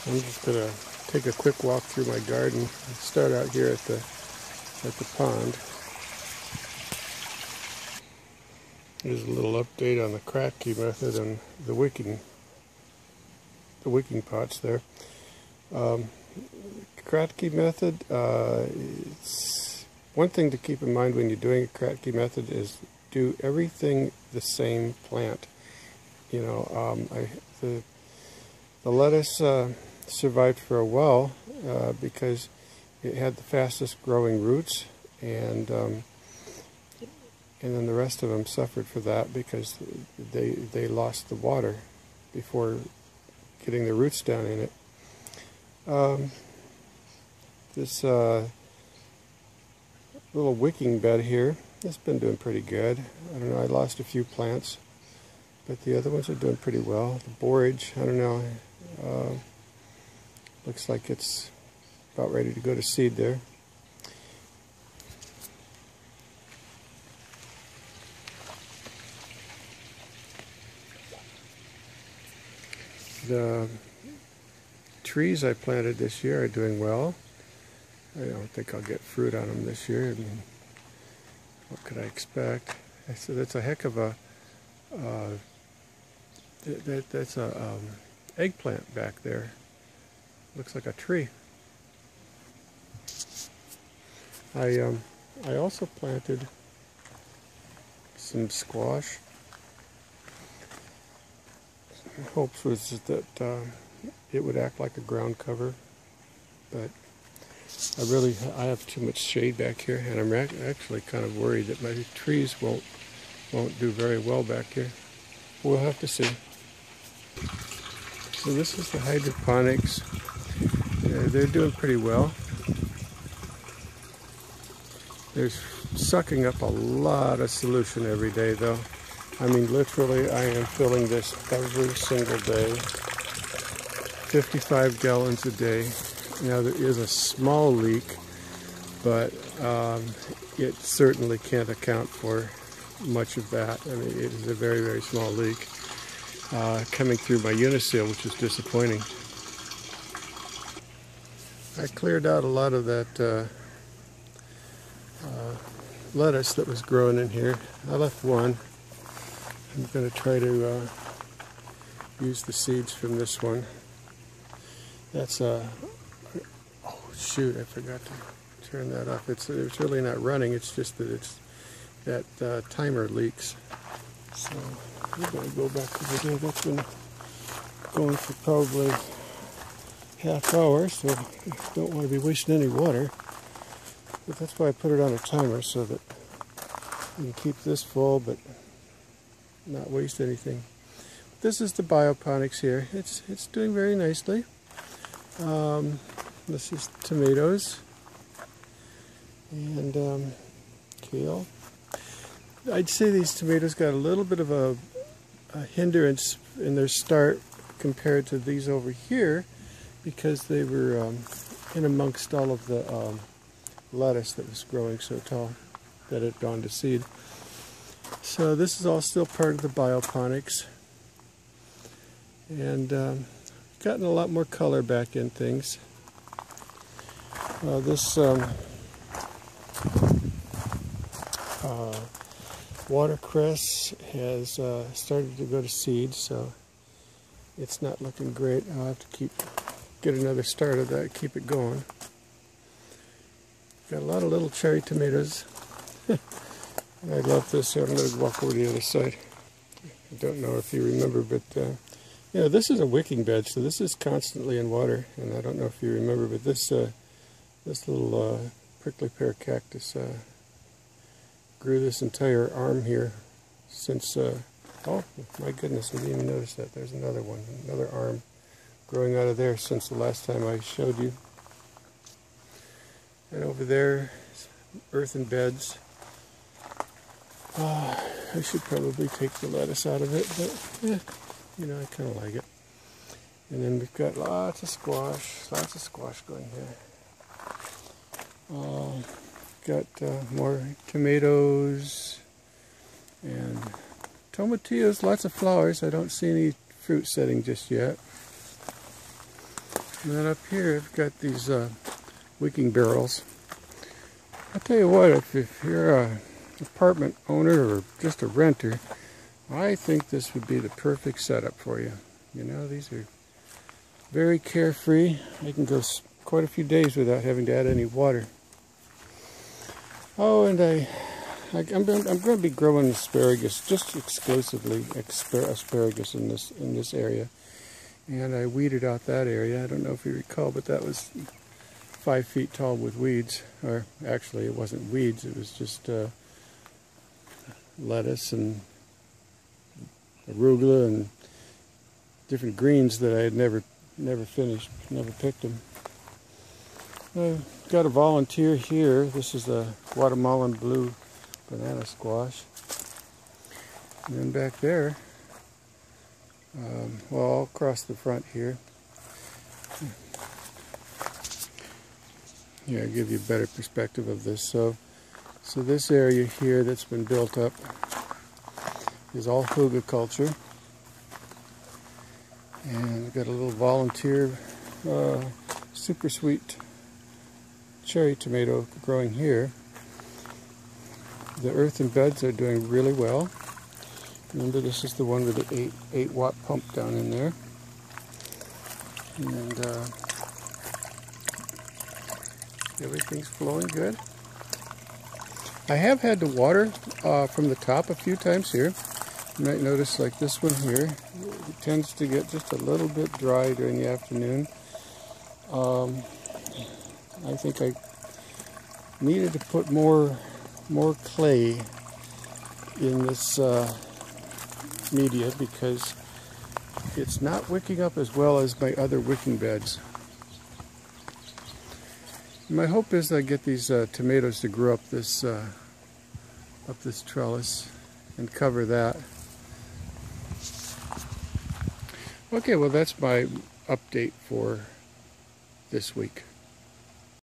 I'm just gonna take a quick walk through my garden and start out here at the pond. Here's a little update on the Kratky method and the wicking pots there. Kratky method, it's one thing to keep in mind when you're doing a Kratky method is do everything the same plant. You know, the lettuce survived for a while because it had the fastest growing roots, and then the rest of them suffered for that because they lost the water before getting the roots down in it. This little wicking bed here has been doing pretty good. I don't know, I lost a few plants, but the other ones are doing pretty well. The borage, I don't know, looks like it's about ready to go to seed there. The trees I planted this year are doing well. I don't think I'll get fruit on them this year. I mean, what could I expect? So that's a heck of a that's a eggplant back there. Looks like a tree. I also planted some squash. Hopes was that it would act like a ground cover, but I have too much shade back here, and I'm actually kind of worried that my trees won't do very well back here. We'll have to see. So this is the hydroponics. They're doing pretty well. They're sucking up a lot of solution every day, though. I mean, literally, I am filling this every single day. 55 gallons a day. Now, there is a small leak, but it certainly can't account for much of that. I mean, it is a very, very small leak coming through my Uniseal, which is disappointing. I cleared out a lot of that lettuce that was growing in here. I left one. I'm going to try to use the seeds from this one. That's a... oh shoot, I forgot to turn that off. It's really not running, it's just that that timer leaks. So we're going to go back over there. That's been going for probably half hour, so I don't want to be wasting any water. But that's why I put it on a timer, so that you can keep this full but not waste anything. This is the bioponics here. It's doing very nicely. This is tomatoes and kale. I'd say these tomatoes got a little bit of a hindrance in their start compared to these over here because they were in amongst all of the lettuce that was growing so tall that it had gone to seed. So this is all still part of the bioponics, and gotten a lot more color back in things. This watercress has started to go to seed, so it's not looking great. I'll have to get another start of that, keep it going. Got a lot of little cherry tomatoes. I love this. I'm going to walk over to the other side. I don't know if you remember, but you know, this is a wicking bed, so this is constantly in water. And I don't know if you remember, but this little prickly pear cactus grew this entire arm here since. Oh my goodness! I didn't even notice that. There's another one, another arm growing out of there since the last time I showed you. And over there, earthen beds. I should probably take the lettuce out of it, but you know, I kind of like it. And then we've got lots of squash going here. Got more tomatoes and tomatillos, lots of flowers. I don't see any fruit setting just yet. And then up here I've got these wicking barrels. I'll tell you what, if you're an apartment owner or just a renter, I think this would be the perfect setup for you. You know, these are very carefree. I can go quite a few days without having to add any water. Oh, and I'm going to be growing asparagus, just exclusively asparagus in this area. And I weeded out that area. I don't know if you recall, but that was 5 feet tall with weeds. Or actually, it wasn't weeds. It was just lettuce and arugula and different greens that I had never finished, never picked them. I've got a volunteer here. This is a Guatemalan blue banana squash. And then back there, well, all across the front here. Here, I'll give you a better perspective of this. So this area here that's been built up is all hugelkultur. And we've got a little volunteer super sweet cherry tomato growing here. The earthen beds are doing really well. Remember, this is the one with the 8-watt pump down in there. And everything's flowing good. I have had to water from the top a few times here. You might notice, like this one here, it tends to get just a little bit dry during the afternoon. I think I needed to put more clay in this media because it's not wicking up as well as my other wicking beds. My hope is that I get these tomatoes to grow up this trellis and cover that. Okay, well, that's my update for this week.